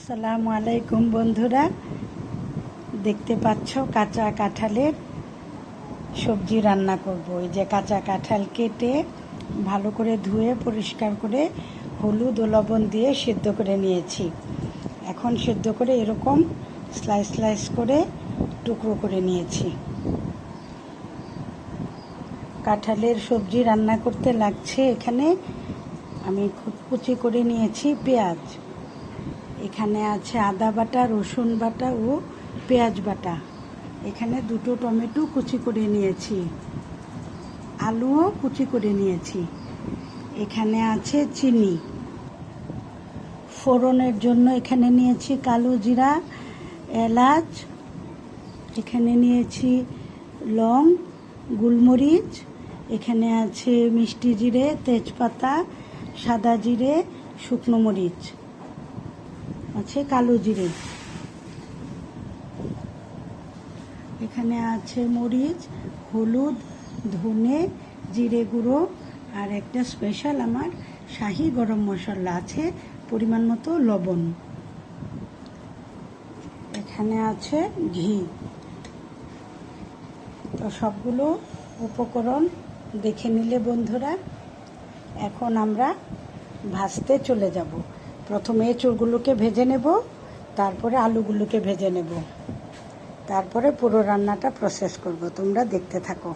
আসসালামু আলাইকুম বন্ধুরা, দেখতে পাচ্ছ কাঁচা কাঁঠালের সবজি রান্না করব। এই যে কাঁচা কাঁঠাল কেটে ভালো করে ধুয়ে পরিষ্কার করে হলুদ ও লবণ দিয়ে সিদ্ধ করে নিয়েছি। এখন সিদ্ধ করে এরকম স্লাইস স্লাইস করে টুকরো করে নিয়েছি। কাঁঠালের সবজি রান্না করতে লাগছে এখানে আমি কুচি করে নিয়েছি পেঁয়াজ, এখানে আছে আদা বাটা, রসুন বাটা ও পেঁয়াজ বাটা, এখানে দুটো টমেটো কুচি করে নিয়েছি, আলুও কুচি করে নিয়েছি, এখানে আছে চিনি, ফোড়নের জন্য এখানে নিয়েছি কালো জিরা, এলাচ, এখানে নিয়েছি লং, গোলমরিচ, এখানে আছে মিষ্টি জিরে, তেজপাতা, সাদা জিরে, শুকনো মরিচ আছে, কালো জিরে, এখানে আছে মরিচ, হলুদ, ধনে, জিরে গুঁড়ো আর একটা স্পেশাল আমার শাহি গরম মশলা আছে, পরিমাণ মতো লবণ, এখানে আছে ঘি। তো সবগুলো উপকরণ দেখে নিলে বন্ধুরা, এখন আমরা ভাজতে চলে যাব। প্রথমে এঁচড়গুলোকে ভেজে নেব, তারপরে আলুগুলোকে ভেজে নেব, তারপরে পুরো রান্নাটা প্রসেস করব। তোমরা দেখতে থাকো।